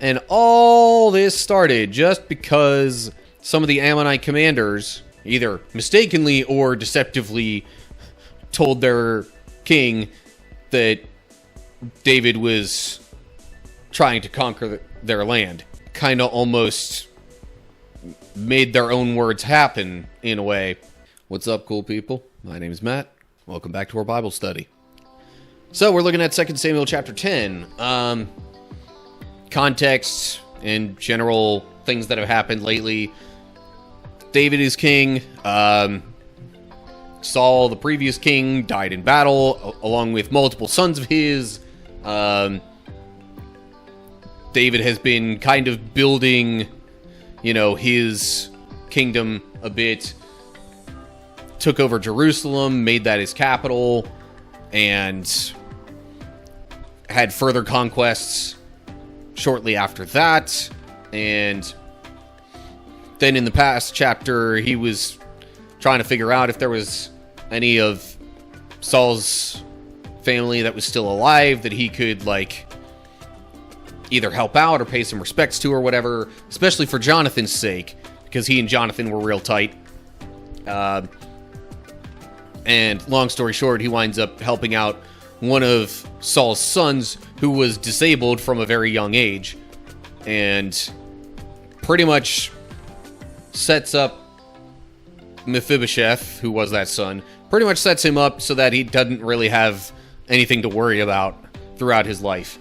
And all this started just because some of the Ammonite commanders, either mistakenly or deceptively, told their king that David was trying to conquer their land. Kind of almost made their own words happen, in a way. What's up, cool people? My name is Matt. Welcome back to our Bible study. So, we're looking at 2 Samuel chapter 10. Context and general things that have happened lately. David is king. Saul, the previous king, died in battle, along with multiple sons of his. David has been kind of building, his kingdom a bit. Took over Jerusalem, made that his capital, and had further conquests shortly after that. And then in the past chapter, he was trying to figure out if there was any of Saul's family that was still alive that he could, either help out or pay some respects to or whatever, especially for Jonathan's sake, because he and Jonathan were real tight. And long story short, he winds up helping out one of Saul's sons who was disabled from a very young age, and pretty much sets up Mephibosheth, who was that son, pretty much sets him up so that he doesn't really have anything to worry about throughout his life.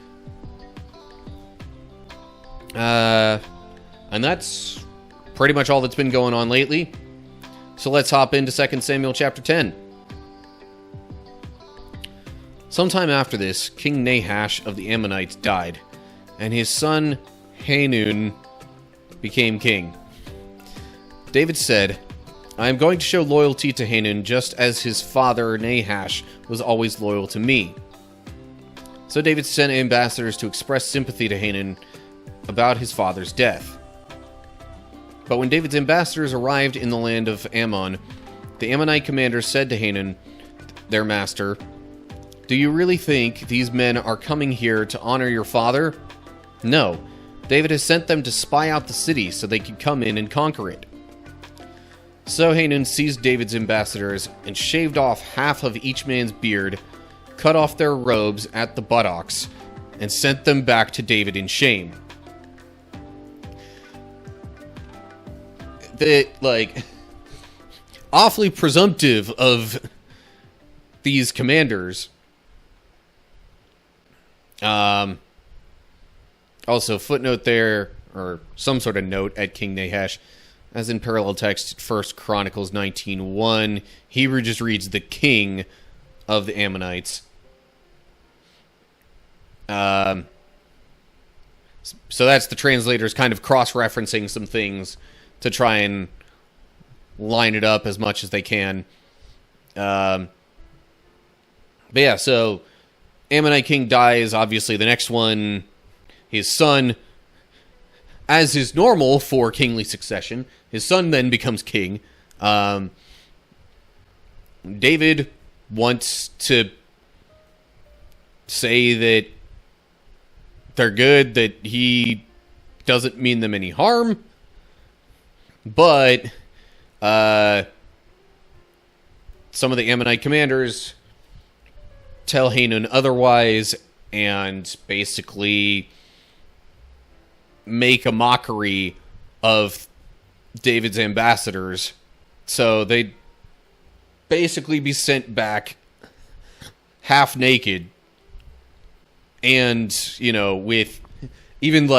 And that's pretty much all that's been going on lately. So let's hop into 2 Samuel chapter 10. Sometime after this, King Nahash of the Ammonites died, and his son Hanun became king. David said, "I am going to show loyalty to Hanun just as his father Nahash was always loyal to me." So David sent ambassadors to express sympathy to Hanun about his father's death. But when David's ambassadors arrived in the land of Ammon, the Ammonite commander said to Hanun, their master, "Do you really think these men are coming here to honor your father? No, David has sent them to spy out the city so they could come in and conquer it." So Hanun seized David's ambassadors and shaved off half of each man's beard, cut off their robes at the buttocks, and sent them back to David in shame. Awfully presumptive of these commanders. Also, footnote there, or some sort of note at King Nahash, as in parallel text, 1 Chronicles 19:1, Hebrew just reads the king of the Ammonites. So that's the translators kind of cross-referencing some things to try and line it up as much as they can. But yeah, so Ammonite king dies. Obviously, the next one, his son, as is normal for kingly succession, his son then becomes king. David wants to say that they're good, that he doesn't mean them any harm, but some of the Ammonite commanders tell Hanun otherwise, and basically make a mockery of David's ambassadors. So they'd basically be sent back half naked, and, with even,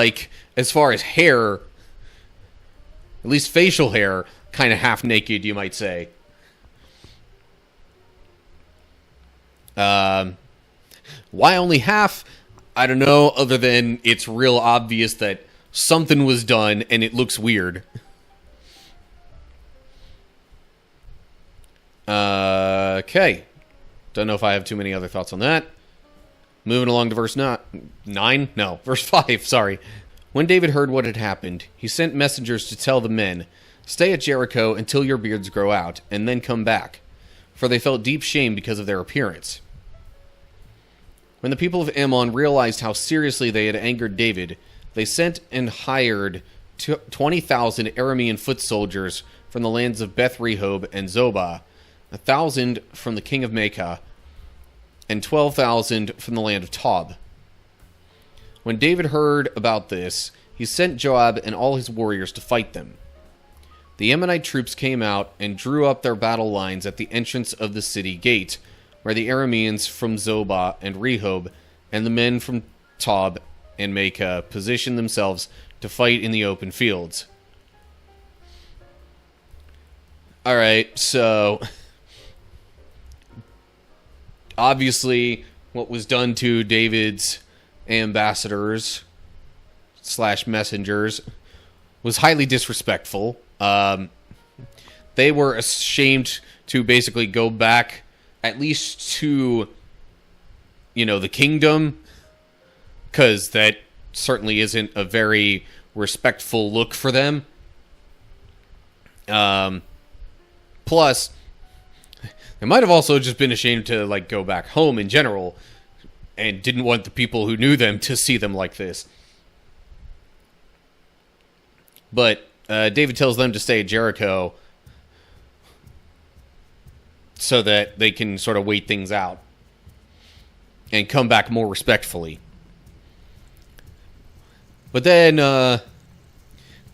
as far as hair, at least facial hair, kind of half naked, you might say. Why only half? I don't know, other than it's real obvious that something was done and it looks weird. Okay. Don't know if I have too many other thoughts on that. Moving along to verse 9? No, verse 5, sorry. When David heard what had happened, he sent messengers to tell the men, "Stay at Jericho until your beards grow out, and then come back," for they felt deep shame because of their appearance. When the people of Ammon realized how seriously they had angered David, they sent and hired 20,000 Aramean foot soldiers from the lands of Beth Rehob and Zobah, 1,000 from the king of Maacah, and 12,000 from the land of Tob. When David heard about this, he sent Joab and all his warriors to fight them. The Ammonite troops came out and drew up their battle lines at the entrance of the city gate, where the Arameans from Zobah and Rehob and the men from Tob and Maacah positioned themselves to fight in the open fields. Alright, so obviously what was done to David's ambassadors / messengers was highly disrespectful. They were ashamed to basically go back at least to, the kingdom, because that certainly isn't a very respectful look for them. Plus, they might have also just been ashamed to go back home in general, and didn't want the people who knew them to see them like this. But David tells them to stay at Jericho so that they can sort of wait things out and come back more respectfully. But then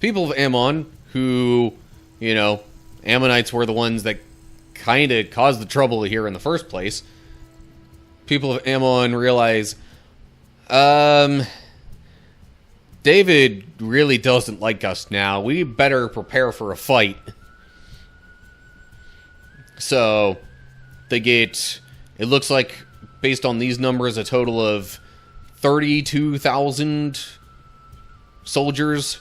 people of Ammon, who, Ammonites were the ones that kind of caused the trouble here in the first place. People of Ammon realize, David really doesn't like us now. We better prepare for a fight. So, they get, it looks like, based on these numbers, a total of 32,000 soldiers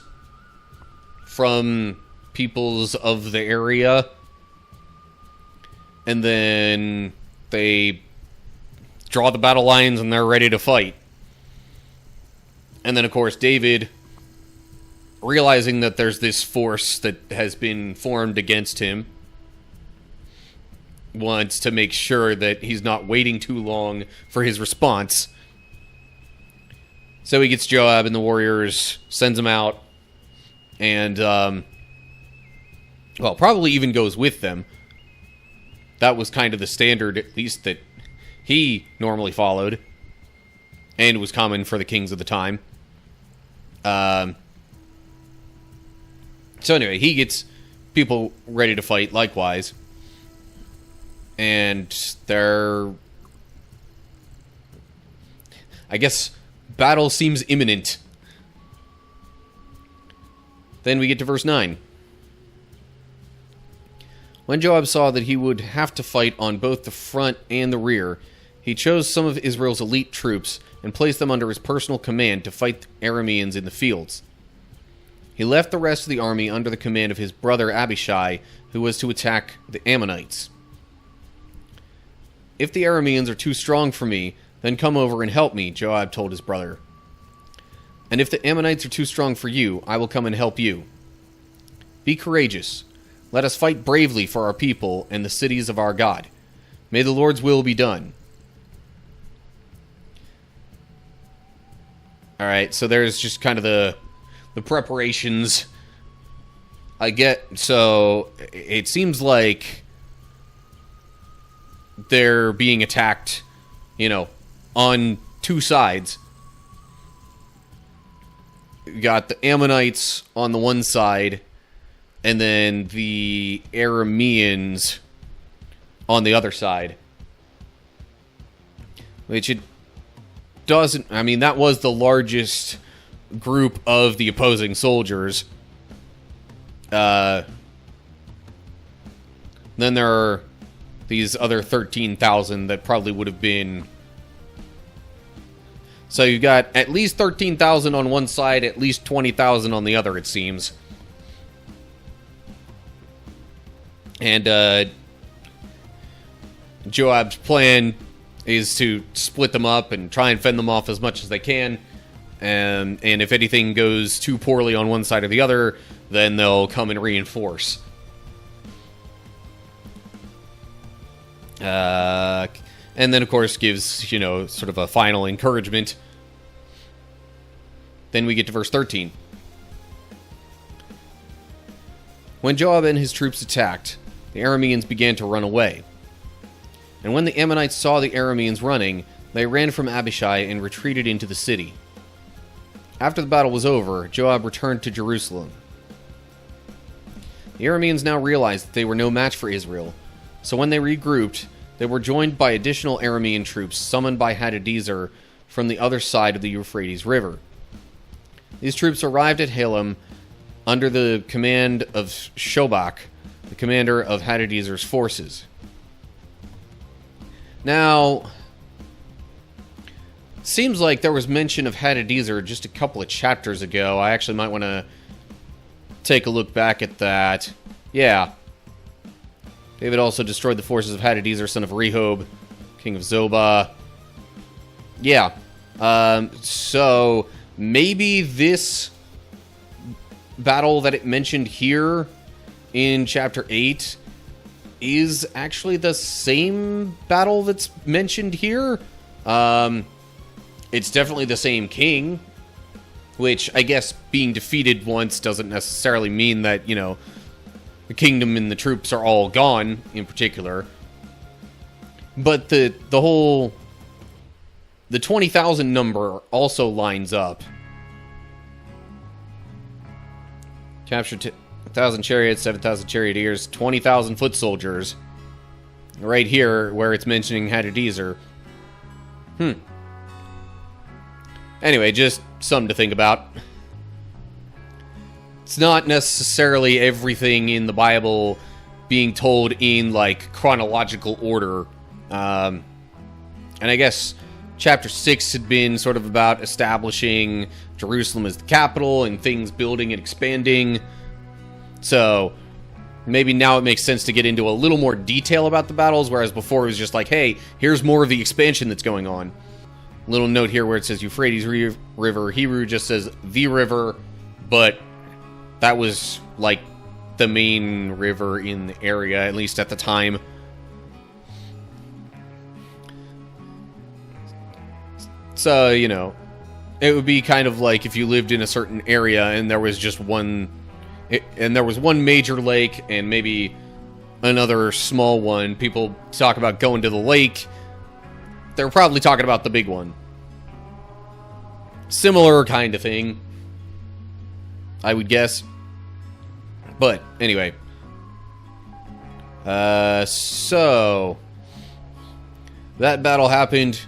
from peoples of the area. And then they draw the battle lines and they're ready to fight. And then, of course, David, realizing that there's this force that has been formed against him, wants to make sure that he's not waiting too long for his response. So he gets Joab and the warriors, sends them out, and, probably even goes with them. That was kind of the standard, at least, that he normally followed, and was common for the kings of the time. So anyway, he gets people ready to fight likewise. And they're, I guess, battle seems imminent. Then we get to verse 9. When Joab saw that he would have to fight on both the front and the rear, he chose some of Israel's elite troops and placed them under his personal command to fight the Arameans in the fields. He left the rest of the army under the command of his brother Abishai, who was to attack the Ammonites. If the Arameans are too strong for me, then come over and help me, Joab told his brother. And if the Ammonites are too strong for you, I will come and help you. Be courageous. Let us fight bravely for our people and the cities of our God. May the Lord's will be done. Alright, so there's just kind of the preparations. So it seems like they're being attacked, on two sides. You got the Ammonites on the one side, and then the Arameans on the other side. Which it doesn't... that was the largest group of the opposing soldiers. Then there are these other 13,000 that probably would have been... So you got at least 13,000 on one side, at least 20,000 on the other, it seems. And Joab's plan is to split them up and try and fend them off as much as they can. And if anything goes too poorly on one side or the other, then they'll come and reinforce. And then, of course, gives, sort of a final encouragement. Then we get to verse 13. When Joab and his troops attacked, the Arameans began to run away. And when the Ammonites saw the Arameans running, they ran from Abishai and retreated into the city. After the battle was over, Joab returned to Jerusalem. The Arameans now realized that they were no match for Israel, so when they regrouped, they were joined by additional Aramean troops summoned by Hadadezer from the other side of the Euphrates River. These troops arrived at Halem under the command of Shobach, the commander of Hadadezer's forces. Now, seems like there was mention of Hadadezer just a couple of chapters ago. I actually might want to take a look back at that. Yeah. David also destroyed the forces of Hadadezer, son of Rehob, king of Zobah. Yeah. So, maybe this battle that it mentioned here in chapter 8 is actually the same battle that's mentioned here. It's definitely the same king, which I guess being defeated once doesn't necessarily mean that, you know, the kingdom and the troops are all gone in particular. But the 20,000 number also lines up. Captured 1,000 chariots, 7,000 charioteers, 20,000 foot soldiers. Right here, where it's mentioning Hadadezer. Anyway, just something to think about. It's not necessarily everything in the Bible being told in, like, chronological order. And I guess chapter 6 had been sort of about establishing Jerusalem as the capital and things building and expanding. So maybe now it makes sense to get into a little more detail about the battles, whereas before it was just like, hey, here's more of the expansion that's going on. Little note here where it says Euphrates River. Hebrew just says the river, but that was like the main river in the area, at least at the time. So, you know, it would be kind of like if you lived in a certain area and there was just one major lake and maybe another small one. People talk about going to the lake. They're probably talking about the big one. Similar kind of thing, I would guess. But, anyway. So that battle happened.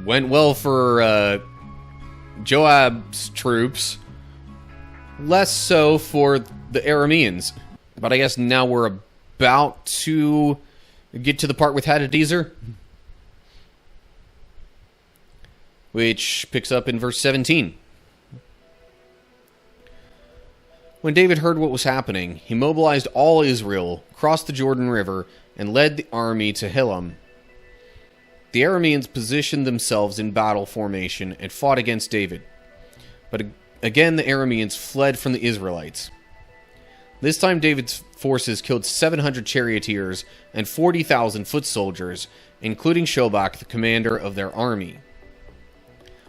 Went well for Joab's troops. Less so for the Arameans. But I guess now we're about to get to the part with Hadadezer, which picks up in verse 17. When David heard what was happening, he mobilized all Israel, crossed the Jordan River, and led the army to Hillam. The Arameans positioned themselves in battle formation and fought against David. But again, the Arameans fled from the Israelites. This time David's forces killed 700 charioteers and 40,000 foot soldiers, including Shobach, the commander of their army.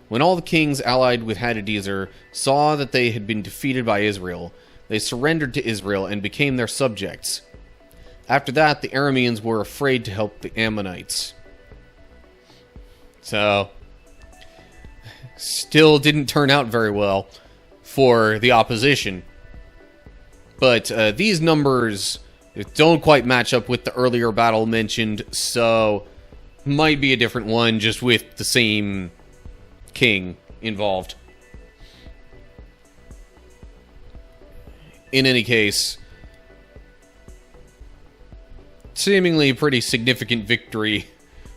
When all the kings allied with Hadadezer saw that they had been defeated by Israel, they surrendered to Israel and became their subjects. After that, the Arameans were afraid to help the Ammonites. So, still didn't turn out very well for the opposition. But these numbers don't quite match up with the earlier battle mentioned, so might be a different one just with the same king involved. In any case, seemingly pretty significant victory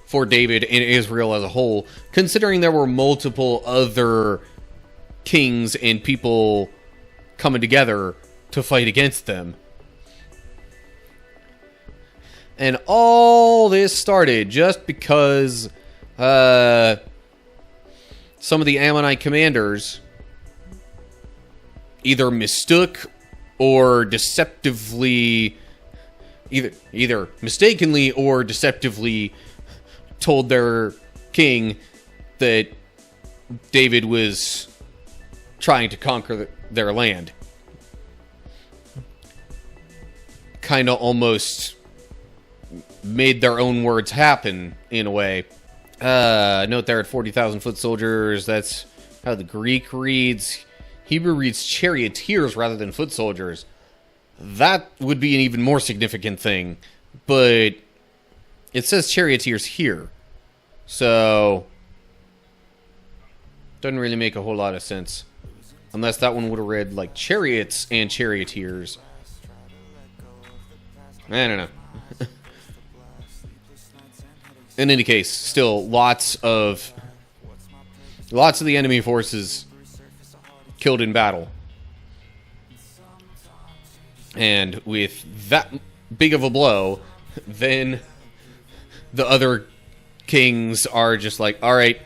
for David and Israel as a whole, considering there were multiple other kings and people coming together to fight against them. And all this started just because some of the Ammonite commanders either mistook or deceptively, either mistakenly or deceptively told their king that David was trying to conquer their land. Kind of almost made their own words happen, in a way. Note there at 40,000 foot soldiers, that's how the Greek reads. Hebrew reads charioteers rather than foot soldiers. That would be an even more significant thing, but it says charioteers here. So, doesn't really make a whole lot of sense. Unless that one would have read like chariots and charioteers. I don't know. In any case, still lots of the enemy forces killed in battle. And with that big of a blow, then the other kings are just like, all right,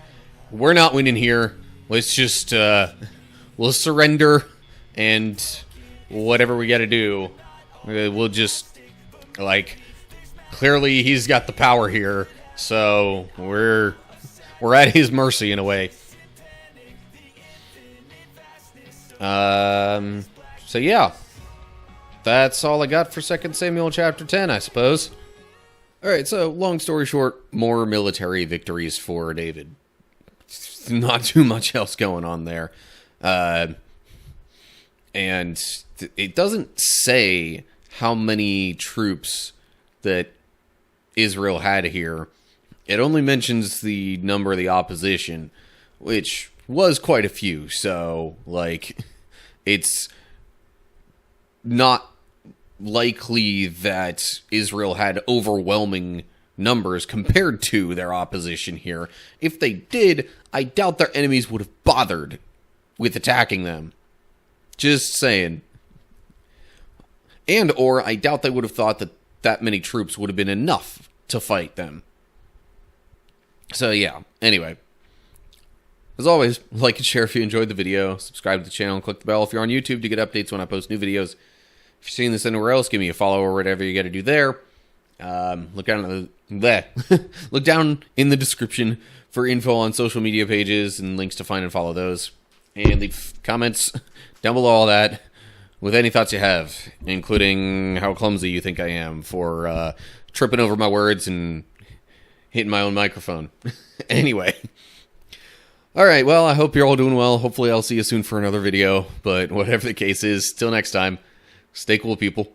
we're not winning here. Let's just, we'll surrender, and whatever we got to do, we'll just, like, clearly he's got the power here, so we're at his mercy in a way. So yeah, that's all I got for 2 Samuel chapter 10, I suppose. Alright, so long story short, more military victories for David. Not too much else going on there. And it doesn't say how many troops that Israel had here. It only mentions the number of the opposition, which was quite a few. So, like, it's not likely that Israel had overwhelming numbers compared to their opposition here. If they did, I doubt their enemies would have bothered with attacking them. Just saying. And or I doubt they would have thought that many troops would have been enough to fight them. So yeah, anyway. As always, like and share if you enjoyed the video, subscribe to the channel, and click the bell if you're on YouTube to get updates when I post new videos. If you're seeing this anywhere else, give me a follow or whatever you got to do there. Look down look down in the description for info on social media pages and links to find and follow those. And leave comments down below all that with any thoughts you have, including how clumsy you think I am for tripping over my words and hitting my own microphone. Anyway. Alright, well, I hope you're all doing well. Hopefully I'll see you soon for another video. But whatever the case is, till next time, stay cool, people.